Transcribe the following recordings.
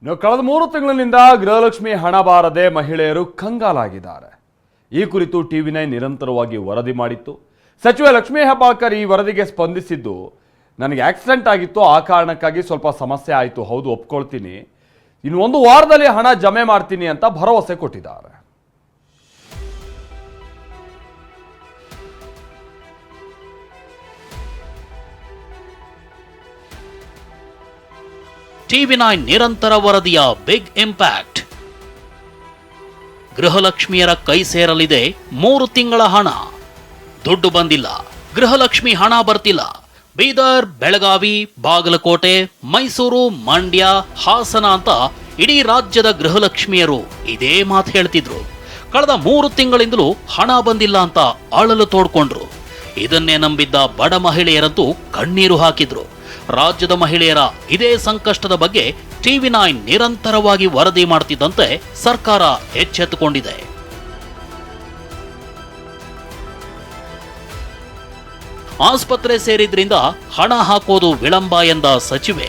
ಕಳೆದ 3 ತಿಂಗಳಿನಿಂದ ಗೃಹಲಕ್ಷ್ಮಿ ಹಣ ಬಾರದೆ ಮಹಿಳೆಯರು ಕಂಗಾಲಾಗಿದ್ದಾರೆ. ಈ ಕುರಿತು ಟಿವಿ9 ನಿರಂತರವಾಗಿ ವರದಿ ಮಾಡಿತ್ತು. ಸಚಿವ ಲಕ್ಷ್ಮೀ ಹೆಬ್ಬಾಳ್ಕರ್ ಈ ವರದಿಗೆ ಸ್ಪಂದಿಸಿದ್ದು, ನನಗೆ ಆಕ್ಸಿಡೆಂಟ್ ಆಗಿತ್ತು, ಆ ಕಾರಣಕ್ಕಾಗಿ ಸ್ವಲ್ಪ ಸಮಸ್ಯೆ ಆಯಿತು, ಹೌದು ಒಪ್ಕೊಳ್ತೀನಿ, ಇನ್ನು 1 ವಾರದಲ್ಲಿ ಹಣ ಜಮೆ ಮಾಡ್ತೀನಿ ಅಂತ ಭರವಸೆ ಕೊಟ್ಟಿದ್ದಾರೆ. ಟಿವಿ9 ನಿರಂತರ ವರದಿಯ ಬಿಗ್ ಇಂಪ್ಯಾಕ್ಟ್. ಗೃಹಲಕ್ಷ್ಮಿಯರ ಕೈ ಸೇರಲಿದೆ 3 ತಿಂಗಳ ಹಣ. ದುಡ್ಡು ಬಂದಿಲ್ಲ, ಗೃಹಲಕ್ಷ್ಮಿ ಹಣ ಬರ್ತಿಲ್ಲ. ಬೀದರ್, ಬೆಳಗಾವಿ, ಬಾಗಲಕೋಟೆ, ಮೈಸೂರು, ಮಂಡ್ಯ, ಹಾಸನ ಅಂತ ಇಡೀ ರಾಜ್ಯದ ಗೃಹಲಕ್ಷ್ಮಿಯರು ಇದೇ ಮಾತು ಹೇಳ್ತಿದ್ರು. ಕಳೆದ 3 ತಿಂಗಳಿಂದಲೂ ಹಣ ಬಂದಿಲ್ಲ ಅಂತ ಅಳಲು ತೋಡ್ಕೊಂಡ್ರು. ಇದನ್ನೇ ನಂಬಿದ್ದ ಬಡ ಮಹಿಳೆಯರಂತೂ ಕಣ್ಣೀರು ಹಾಕಿದ್ರು. ರಾಜ್ಯದ ಮಹಿಳೆಯರ ಇದೇ ಸಂಕಷ್ಟದ ಬಗ್ಗೆ ಟಿವಿ9 ನಿರಂತರವಾಗಿ ವರದಿ ಮಾಡ್ತಿದ್ದಂತೆ ಸರ್ಕಾರ ಎಚ್ಚೆತ್ತುಕೊಂಡಿದೆ. ಆಸ್ಪತ್ರೆ ಸೇರಿದ್ರಿಂದ ಹಣ ಹಾಕೋದು ವಿಳಂಬ ಎಂದ ಸಚಿವೆ.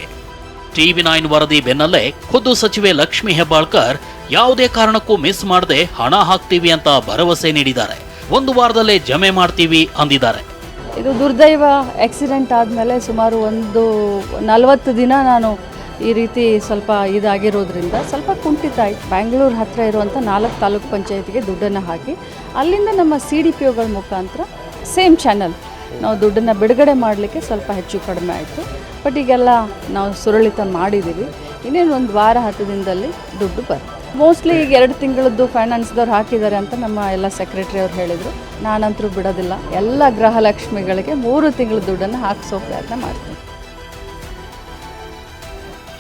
ಟಿವಿ9 ವರದಿ ಬೆನ್ನಲ್ಲೇ ಖುದ್ದು ಸಚಿವೆ ಲಕ್ಷ್ಮೀ ಹೆಬ್ಬಾಳ್ಕರ್ ಯಾವುದೇ ಕಾರಣಕ್ಕೂ ಮಿಸ್ ಮಾಡದೆ ಹಣ ಹಾಕ್ತೀವಿ ಅಂತ ಭರವಸೆ ನೀಡಿದ್ದಾರೆ. 1 ವಾರದಲ್ಲೇ ಜಮೆ ಮಾಡ್ತೀವಿ ಅಂದಿದ್ದಾರೆ. ಇದು ದುರ್ದೈವ ಆಕ್ಸಿಡೆಂಟ್ ಆದಮೇಲೆ ಸುಮಾರು 40 ದಿನ ನಾನು ಈ ರೀತಿ ಸ್ವಲ್ಪ ಇದಾಗಿರೋದ್ರಿಂದ ಸ್ವಲ್ಪ ಕುಂಠಿತ ಆಯ್ತು. ಬ್ಯಾಂಗ್ಳೂರು ಹತ್ತಿರ ಇರುವಂಥ 4 ತಾಲೂಕು ಪಂಚಾಯತಿಗೆ ದುಡ್ಡನ್ನು ಹಾಕಿ ಅಲ್ಲಿಂದ ನಮ್ಮ CDPOಗಳ ಮುಖಾಂತರ ಸೇಮ್ ಚಾನಲ್ ನಾವು ದುಡ್ಡನ್ನು ಬಿಡುಗಡೆ ಮಾಡಲಿಕ್ಕೆ ಸ್ವಲ್ಪ ಹೆಚ್ಚು ಕಡಿಮೆ ಆಯಿತು. ಬಟ್ ಈಗೆಲ್ಲ ನಾವು ಸುರಳಿತ ಮಾಡಿದ್ದೀವಿ. ಇನ್ನೇನು 1 ವಾರ 10 ದಿನದಲ್ಲಿ ದುಡ್ಡು ಬರುತ್ತೆ. ಮೋಸ್ಟ್ಲಿ ಈಗ 2 ತಿಂಗಳದ್ದು ಫೈನಾನ್ಸ್ದವ್ರು ಹಾಕಿದ್ದಾರೆ ಅಂತ ನಮ್ಮ ಎಲ್ಲ ಸೆಕ್ರೆಟರಿ ಅವ್ರು ಹೇಳಿದರು. ನಾನಂತರೂ ಬಿಡೋದಿಲ್ಲ, ಎಲ್ಲ ಗೃಹಲಕ್ಷ್ಮಿಗಳಿಗೆ 3 ತಿಂಗಳ ದುಡ್ಡನ್ನು ಹಾಕಿಸೋ ಪ್ರಯತ್ನ ಮಾಡ್ತೀನಿ.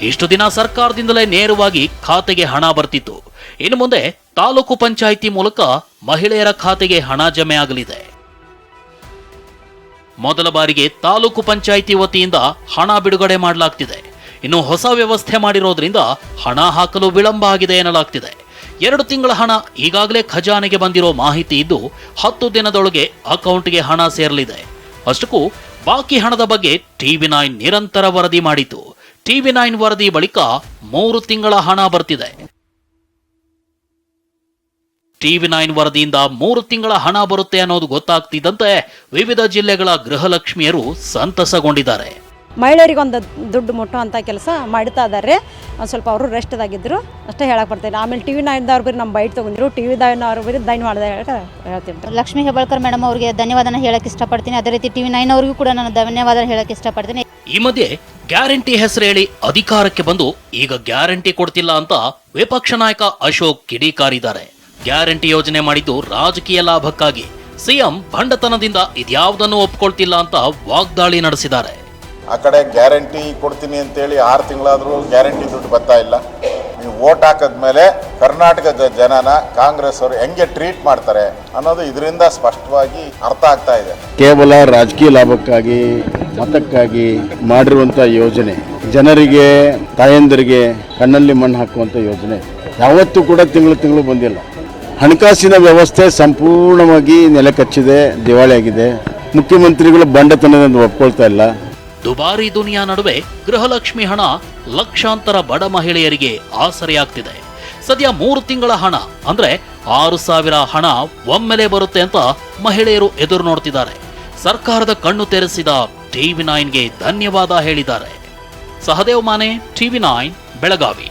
ಇಷ್ಟು ದಿನ ಸರ್ಕಾರದಿಂದಲೇ ನೇರವಾಗಿ ಖಾತೆಗೆ ಹಣ ಬರ್ತಿತ್ತು. ಇನ್ನು ಮುಂದೆ ತಾಲೂಕು ಪಂಚಾಯಿತಿ ಮೂಲಕ ಮಹಿಳೆಯರ ಖಾತೆಗೆ ಹಣ ಜಮೆ ಆಗಲಿದೆ. ಮೊದಲ ಬಾರಿಗೆ ತಾಲೂಕು ಪಂಚಾಯಿತಿ ವತಿಯಿಂದ ಹಣ ಬಿಡುಗಡೆ ಮಾಡಲಾಗ್ತಿದೆ. ಇನ್ನು ಹೊಸ ವ್ಯವಸ್ಥೆ ಮಾಡಿರೋದ್ರಿಂದ ಹಣ ಹಾಕಲು ವಿಳಂಬ ಆಗಿದೆ ಎನ್ನಲಾಗ್ತಿದೆ. 2 ತಿಂಗಳ ಹಣ ಈಗಾಗಲೇ ಖಜಾನೆಗೆ ಬಂದಿರೋ ಮಾಹಿತಿ ಇದ್ದು 10 ದಿನದೊಳಗೆ ಅಕೌಂಟ್ಗೆ ಹಣ ಸೇರಲಿದೆ. ಅಷ್ಟಕ್ಕೂ ಬಾಕಿ ಹಣದ ಬಗ್ಗೆ ಟಿವಿ9 ನಿರಂತರ ವರದಿ ಮಾಡಿತು. ಟಿವಿ9 ವರದಿ ಬಳಿಕ 3 ತಿಂಗಳ ಹಣ ಬರ್ತಿದೆ. ಟಿವಿ9 ವರದಿಯಿಂದ 3 ತಿಂಗಳ ಹಣ ಬರುತ್ತೆ ಅನ್ನೋದು ಗೊತ್ತಾಗ್ತಿದ್ದಂತೆ ವಿವಿಧ ಜಿಲ್ಲೆಗಳ ಗೃಹಲಕ್ಷ್ಮಿಯರು ಸಂತಸಗೊಂಡಿದ್ದಾರೆ. ಮಹಿಳೆಯರಿಗೆ ಒಂದು ದುಡ್ಡು ಮುಟ್ಟುವಂಥ ಕೆಲಸ ಮಾಡ್ತಾ ಇದ್ದಾರೆ. ಒಂದು ಸ್ವಲ್ಪ ಅವರು ರೆಸ್ಟ್ದಾಗಿದ್ದರು ಅಷ್ಟೇ ಹೇಳಕ್ಕೆ ಬರ್ತೇನೆ. ಆಮೇಲೆ ಟಿವಿ9ದವ್ರು ಬರೀ ನಮ್ಮ ಬೈಟ್ ತೊಗೊಂಡಿರು. ಟಿವಿ9ಅವ್ರು ಬರೀ ಧನ್ಯವಾದ ಹೇಳ್ತೀನಿ. ಲಕ್ಷ್ಮೀ ಹೆಬ್ಬಾಳ್ಕರ್ ಮೇಡಮ್ ಅವರಿಗೆ ಧನ್ಯವಾದನ ಹೇಳಕ್ಕೆ ಇಷ್ಟಪಡ್ತೀನಿ. ಅದೇ ರೀತಿ ಟಿವಿ9 ಅವರಿಗೂ ಕೂಡ ನಾನು ಧನ್ಯವಾದ ಹೇಳಕ್ಕೆ ಇಷ್ಟಪಡ್ತೀನಿ. ಈ ಮಧ್ಯೆ ಗ್ಯಾರಂಟಿ ಹೆಸರು ಹೇಳಿ ಅಧಿಕಾರಕ್ಕೆ ಬಂದು ಈಗ ಗ್ಯಾರಂಟಿ ಕೊಡ್ತಿಲ್ಲ ಅಂತ ವಿಪಕ್ಷ ನಾಯಕ ಅಶೋಕ್ ಕಿಡಿಕಾರಿದ್ದಾರೆ. ಗ್ಯಾರಂಟಿ ಯೋಜನೆ ಮಾಡಿದ್ದು ರಾಜಕೀಯ ಲಾಭಕ್ಕಾಗಿ. ಸಿಎಂ ಭಂಡತನದಿಂದ ಇದ್ಯಾವುದನ್ನು ಒಪ್ಕೊಳ್ತಿಲ್ಲ ಅಂತ ವಾಗ್ದಾಳಿ ನಡೆಸಿದ್ದಾರೆ. ಆ ಕಡೆ ಗ್ಯಾರಂಟಿ ಕೊಡ್ತೀನಿ ಅಂತೇಳಿ 6 ತಿಂಗಳಾದರೂ ಗ್ಯಾರಂಟಿ ದುಡ್ಡು ಬರ್ತಾ ಇಲ್ಲ. ನೀವು ವೋಟ್ ಹಾಕಿದ್ಮೇಲೆ ಕರ್ನಾಟಕದ ಜನನ ಕಾಂಗ್ರೆಸ್ ಅವರು ಹೆಂಗೆ ಟ್ರೀಟ್ ಮಾಡ್ತಾರೆ ಅನ್ನೋದು ಇದರಿಂದ ಸ್ಪಷ್ಟವಾಗಿ ಅರ್ಥ ಆಗ್ತಾ ಇದೆ. ಕೇವಲ ರಾಜಕೀಯ ಲಾಭಕ್ಕಾಗಿ ಮತಕ್ಕಾಗಿ ಮಾಡಿರುವಂಥ ಯೋಜನೆ, ಜನರಿಗೆ ತಾಯಂದಿರಿಗೆ ಕಣ್ಣಲ್ಲಿ ಮಣ್ಣು ಹಾಕುವಂಥ ಯೋಜನೆ ಯಾವತ್ತೂ ಕೂಡ ತಿಂಗಳು ಬಂದಿಲ್ಲ. ಹಣಕಾಸಿನ ವ್ಯವಸ್ಥೆ ಸಂಪೂರ್ಣವಾಗಿ ನೆಲಕಚ್ಚಿದೆ, ದಿವಾಳಿಯಾಗಿದೆ. ಮುಖ್ಯಮಂತ್ರಿಗಳು ಬಂಡತನದಿಂದ ಒಪ್ಕೊಳ್ತಾ ಇಲ್ಲ. ದುಬಾರಿ ದುನಿಯಾ ನಡುವೆ ಗೃಹಲಕ್ಷ್ಮಿ ಹಣ ಲಕ್ಷಾಂತರ ಬಡ ಮಹಿಳೆಯರಿಗೆ ಆಸರೆಯಾಗ್ತಿದೆ. ಸದ್ಯ 3 ತಿಂಗಳ ಹಣ ಅಂದ್ರೆ 6,000 ಹಣ ಒಮ್ಮೆಲೆ ಬರುತ್ತೆ ಅಂತ ಮಹಿಳೆಯರು ಎದುರು ನೋಡ್ತಿದ್ದಾರೆ. ಸರ್ಕಾರದ ಕಣ್ಣು ತೆರೆಸಿದ ಟಿವಿ9ಗೆ ಧನ್ಯವಾದ ಹೇಳಿದ್ದಾರೆ. ಸಹದೇವ್ ಮಾನೆ, ಟಿವಿ9 ಬೆಳಗಾವಿ.